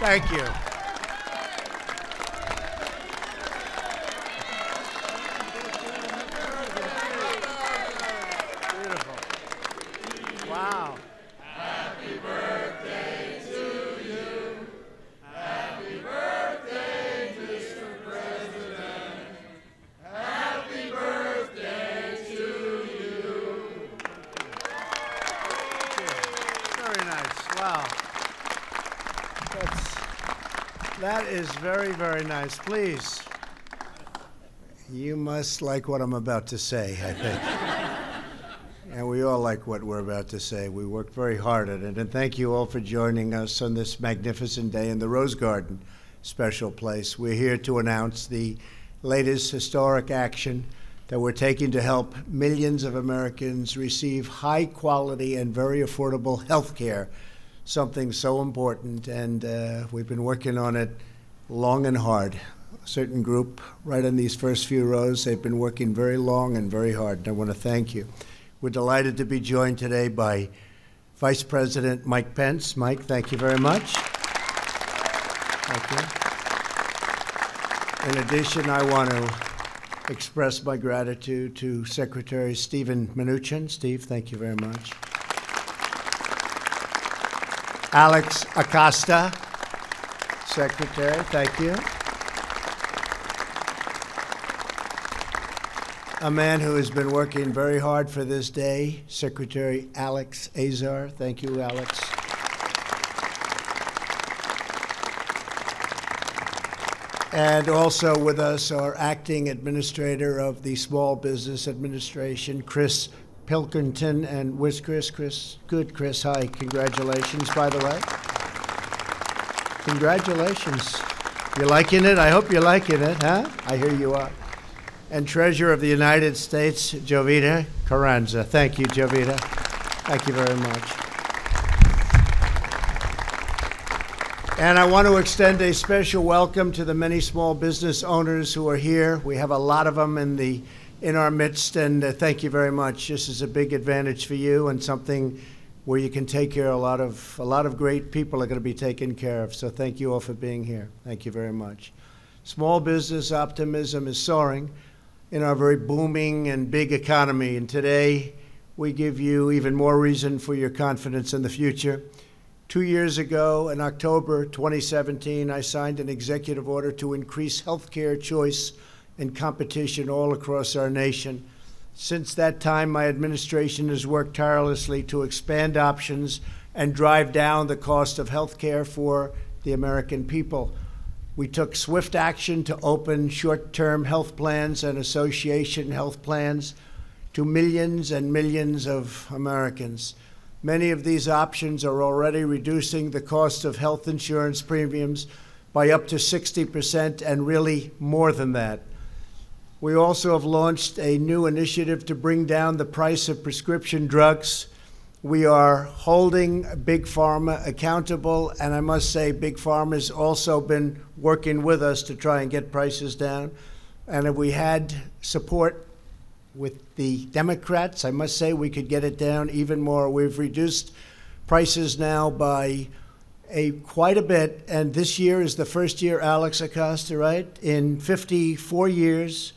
Thank you. Beautiful. Wow. Happy birthday to you. Happy birthday, Mr. President. Happy birthday to you. Very nice. Wow. That is very, very nice. Please. You must like what I'm about to say, I think. And we all like what we're about to say. We worked very hard at it. And thank you all for joining us on this magnificent day in the Rose Garden special place. We're here to announce the latest historic action that we're taking to help millions of Americans receive high quality and very affordable health care, something so important. And we've been working on it long and hard. A certain group right in these first few rows, they've been working very long and very hard. And I want to thank you. We're delighted to be joined today by Vice President Mike Pence. Mike, thank you very much. Thank you. In addition, I want to express my gratitude to Secretary Steven Mnuchin. Steve, thank you very much. Alex Acosta, Secretary, thank you. A man who has been working very hard for this day, Secretary Alex Azar. Thank you, Alex. And also with us, our acting administrator of the Small Business Administration, Chris Pilkington. And where's Chris? Chris, good, Chris. Hi, congratulations, by the way. Congratulations. You liking it? I hope you're liking it, huh? I hear you are. And Treasurer of the United States, Jovita Carranza. Thank you, Jovita. Thank you very much. And I want to extend a special welcome to the many small business owners who are here. We have a lot of them in our midst, and thank you very much. This is a big advantage for you and something where you can take care of a lot of great people are going to be taken care of. So thank you all for being here. Thank you very much. Small business optimism is soaring in our very booming and big economy. And today, we give you even more reason for your confidence in the future. 2 years ago, in October 2017, I signed an executive order to increase healthcare choice and competition all across our nation. Since that time, my administration has worked tirelessly to expand options and drive down the cost of healthcare for the American people. We took swift action to open short-term health plans and association health plans to millions and millions of Americans. Many of these options are already reducing the cost of health insurance premiums by up to 60% and really more than that. We also have launched a new initiative to bring down the price of prescription drugs. We are holding Big Pharma accountable, and I must say Big Pharma has also been working with us to try and get prices down. And if we had support with the Democrats, I must say we could get it down even more. We've reduced prices now by quite a bit, and this year is the first year, Alex Acosta, right, in 53 years,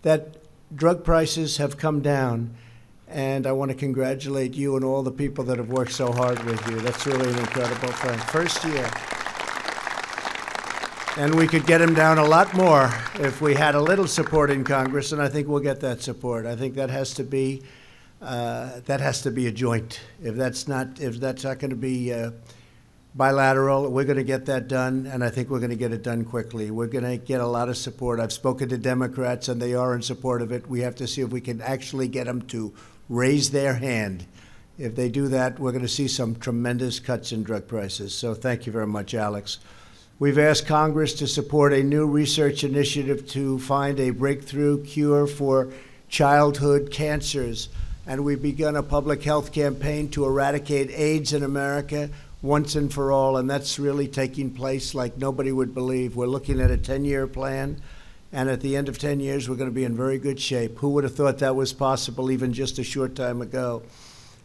that drug prices have come down. And I want to congratulate you and all the people that have worked so hard with you. That's really an incredible thing. First year. And we could get them down a lot more if we had a little support in Congress, and I think we'll get that support. I think that has to be a joint. If that's not going to be bilateral, we're going to get that done, and I think we're going to get it done quickly. We're going to get a lot of support. I've spoken to Democrats, and they are in support of it. We have to see if we can actually get them to raise their hand. If they do that, we're going to see some tremendous cuts in drug prices. So thank you very much, Alex. We've asked Congress to support a new research initiative to find a breakthrough cure for childhood cancers. And we've begun a public health campaign to eradicate AIDS in America once and for all, and that's really taking place like nobody would believe. We're looking at a 10-year plan, and at the end of 10 years, we're going to be in very good shape. Who would have thought that was possible even just a short time ago?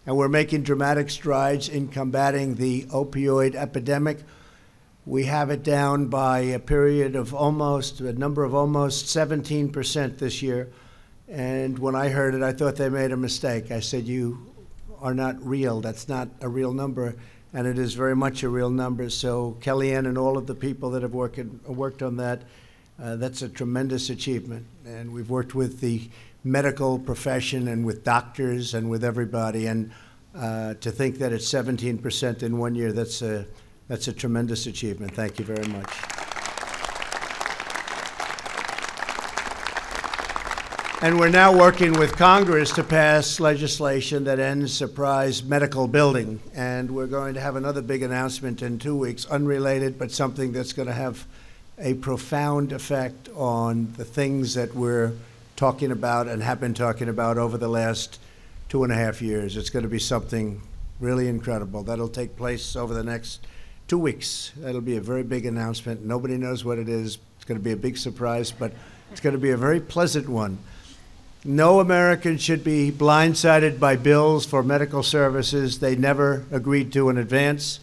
and we're making dramatic strides in combating the opioid epidemic. We have it down by a number of almost 17% this year. And when I heard it, I thought they made a mistake. I said, you are not real. That's not a real number. And it is very much a real number. So Kellyanne and all of the people that have worked on that, that's a tremendous achievement. And we've worked with the medical profession and with doctors and with everybody. And to think that it's 17% in 1 year, that's a tremendous achievement. Thank you very much. And we're now working with Congress to pass legislation that ends surprise medical billing. And we're going to have another big announcement in 2 weeks, unrelated, but something that's going to have a profound effect on the things that we're talking about and have been talking about over the last 2.5 years. It's going to be something really incredible. That'll take place over the next 2 weeks. That'll be a very big announcement. Nobody knows what it is. It's going to be a big surprise, but it's going to be a very pleasant one. No American should be blindsided by bills for medical services they never agreed to in advance.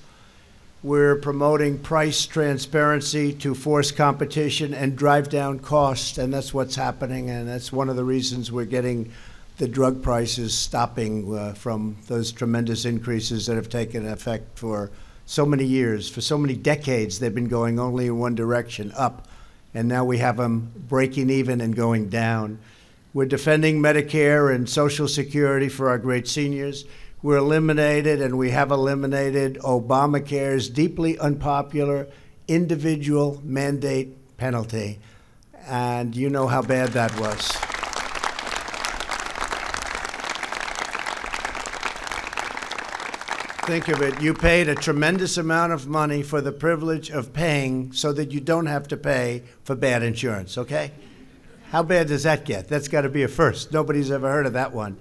We're promoting price transparency to force competition and drive down costs, and that's what's happening, and that's one of the reasons we're getting the drug prices stopping from those tremendous increases that have taken effect for so many years. For so many decades, they've been going only in one direction, up, and now we have them breaking even and going down. We're defending Medicare and Social Security for our great seniors. We have eliminated Obamacare's deeply unpopular individual mandate penalty. And you know how bad that was. Think of it. You paid a tremendous amount of money for the privilege of paying so that you don't have to pay for bad insurance, okay? How bad does that get? That's got to be a first. Nobody's ever heard of that one.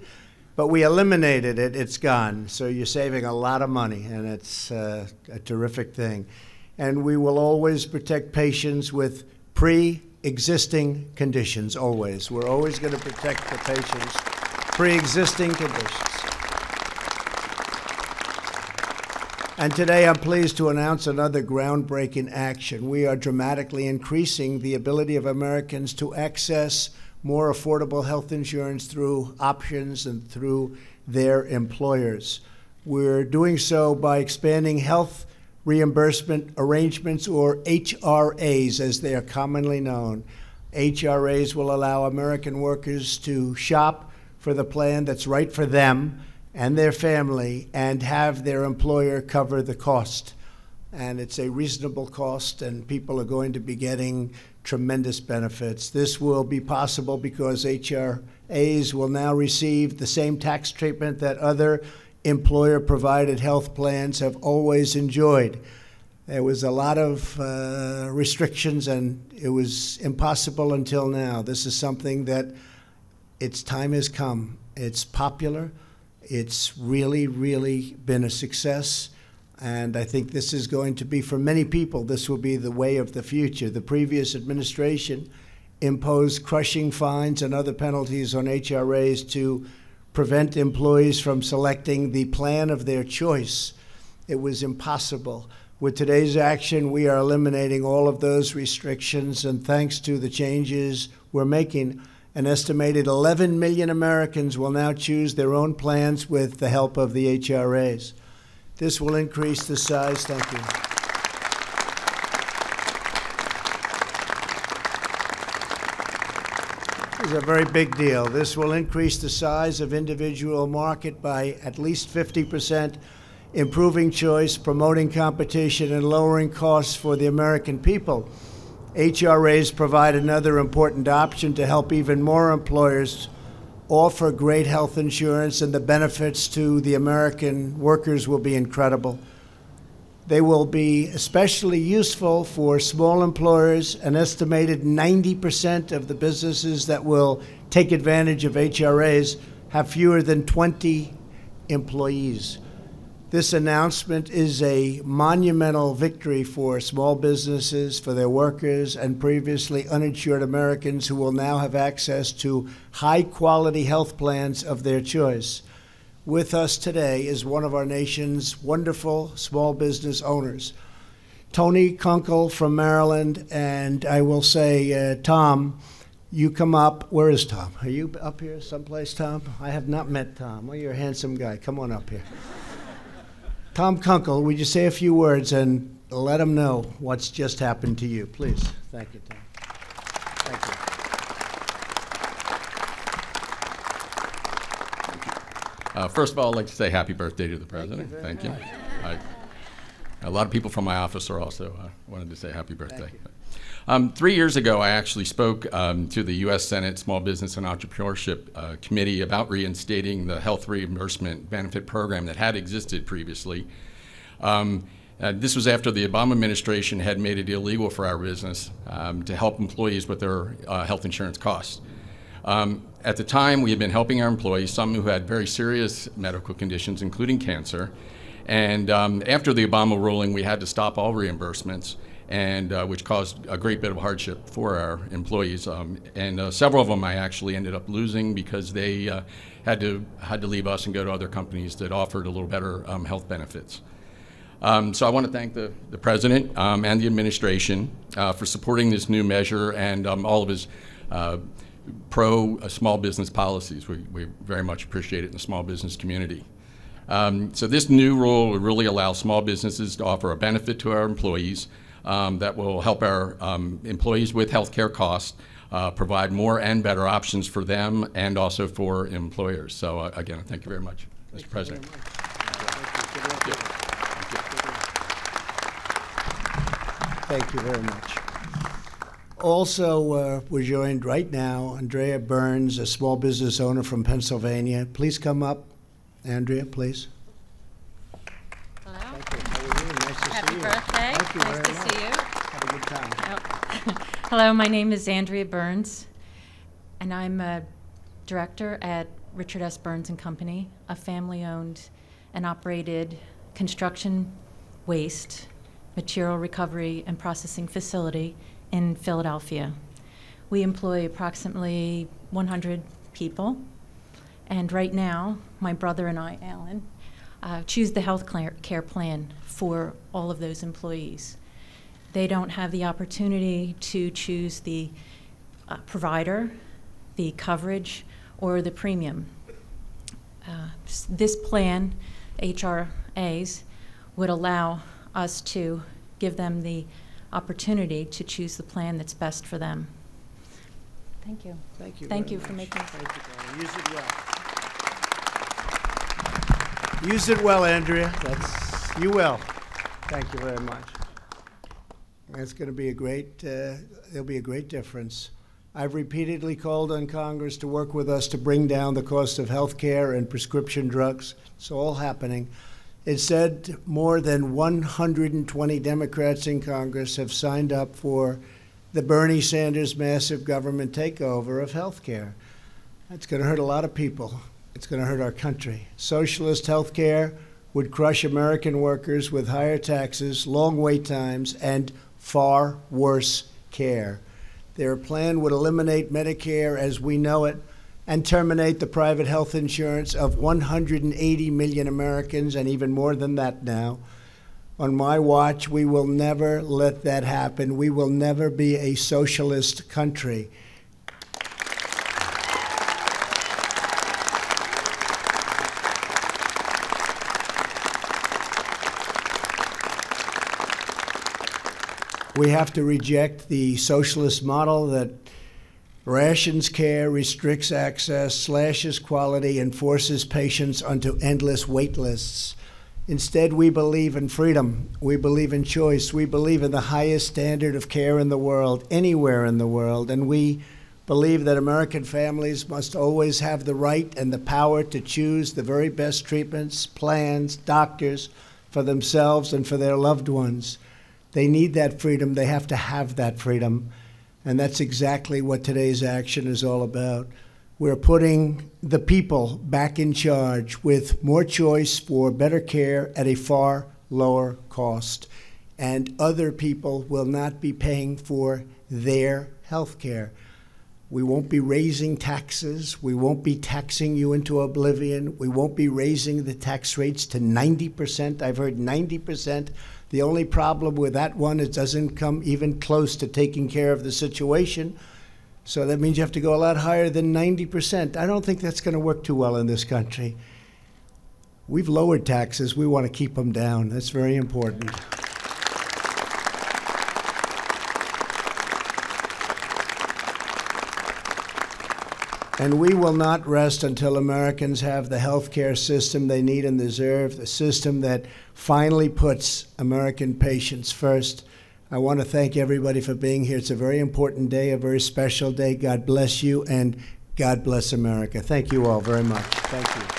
But we eliminated it. It's gone. So you're saving a lot of money, and it's a terrific thing. And we will always protect patients with pre-existing conditions, always. We're always going to protect the patients' pre-existing conditions. And today I'm pleased to announce another groundbreaking action. We are dramatically increasing the ability of Americans to access more affordable health insurance through options and through their employers. We're doing so by expanding health reimbursement arrangements, or HRAs as they are commonly known. HRAs will allow American workers to shop for the plan that's right for them and their family and have their employer cover the cost. And it's a reasonable cost, and people are going to be getting tremendous benefits. This will be possible because HRAs will now receive the same tax treatment that other employer-provided health plans have always enjoyed. There was a lot of restrictions, and it was impossible until now. This is something that its time has come. It's popular. It's really, really been a success. And I think this is going to be, for many people, this will be the way of the future. The previous administration imposed crushing fines and other penalties on HRAs to prevent employees from selecting the plan of their choice. It was impossible. With today's action, we are eliminating all of those restrictions, and thanks to the changes we're making, an estimated 11 million Americans will now choose their own plans with the help of the HRAs. This will increase the size. Thank you. This is a very big deal. This will increase the size of individual market by at least 50%, improving choice, promoting competition, and lowering costs for the American people. HRAs provide another important option to help even more employers offer great health insurance, and the benefits to the American workers will be incredible. They will be especially useful for small employers. An estimated 90% of the businesses that will take advantage of HRAs have fewer than 20 employees. This announcement is a monumental victory for small businesses, for their workers, and previously uninsured Americans who will now have access to high-quality health plans of their choice. with us today is one of our nation's wonderful small business owners, Tony Kunkel from Maryland. And I will say, Tom, you come up. Where is Tom? Are you up here someplace, Tom? I have not met Tom. Well, you're a handsome guy. Come on up here. Tom Kunkel, would you say a few words and let them know what's just happened to you, please? Thank you, Tom. Thank you. First of all, I'd like to say happy birthday to the president. Thank you. A lot of people from my office are also wanted to say happy birthday. 3 years ago, I actually spoke to the U.S. Senate Small Business and Entrepreneurship Committee about reinstating the health reimbursement benefit program that had existed previously. This was after the Obama administration had made it illegal for our business to help employees with their health insurance costs. At the time, we had been helping our employees, some who had very serious medical conditions, including cancer. And after the Obama ruling, we had to stop all reimbursements, and which caused a great bit of hardship for our employees. And several of them I actually ended up losing because they had to leave us and go to other companies that offered a little better health benefits. So I want to thank the president and the administration for supporting this new measure and all of his pro-small business policies. We very much appreciate it in the small business community. So this new rule will really allow small businesses to offer a benefit to our employees that will help our employees with health care costs, provide more and better options for them and also for employers. So again, thank you very much, Mr. President. Thank you very much. Also, we're joined right now, Andrea Burns, a small business owner from Pennsylvania. Please come up, Andrea, please. Hello. Thank you. How are you? Nice to Happy see you. birthday. Thank you Nice very to much. see you. Have a good time. Yep. Hello, my name is Andrea Burns, and I'm a director at Richard S. Burns & Company, a family-owned and operated construction waste, material recovery and processing facility in Philadelphia. We employ approximately 100 people, and right now, my brother and I, Alan, choose the health care plan for all of those employees. They don't have the opportunity to choose the provider, the coverage, or the premium. This plan, HRAs, would allow us to give them the opportunity to choose the plan that's best for them. Thank you. Thank you. Thank very you for much. making. Thank you, Barry. Use it well. Use it well, Andrea. You will. Thank you very much. That's going to be a great. There'll be a great difference. I've repeatedly called on Congress to work with us to bring down the cost of health care and prescription drugs. It's all happening. It said more than 120 Democrats in Congress have signed up for the Bernie Sanders massive government takeover of health care. That's going to hurt a lot of people. It's going to hurt our country. Socialist health care would crush American workers with higher taxes, long wait times, and far worse care. Their plan would eliminate Medicare as we know it and terminate the private health insurance of 180 million Americans, and even more than that now. On my watch, we will never let that happen. We will never be a socialist country. We have to reject the socialist model that rations care, restricts access, slashes quality, and forces patients onto endless wait lists. Instead, we believe in freedom. We believe in choice. We believe in the highest standard of care in the world, anywhere in the world. And we believe that American families must always have the right and the power to choose the very best treatments, plans, doctors for themselves and for their loved ones. They need that freedom. They have to have that freedom. And that's exactly what today's action is all about. We're putting the people back in charge with more choice for better care at a far lower cost. And other people will not be paying for their health care. We won't be raising taxes. We won't be taxing you into oblivion. We won't be raising the tax rates to 90%. I've heard 90%. The only problem with that one, it doesn't come even close to taking care of the situation. So that means you have to go a lot higher than 90%. I don't think that's going to work too well in this country. We've lowered taxes. We want to keep them down. That's very important. And we will not rest until Americans have the health care system they need and deserve, the system that finally puts American patients first. I want to thank everybody for being here. It's a very important day, a very special day. God bless you, and God bless America. Thank you all very much. Thank you.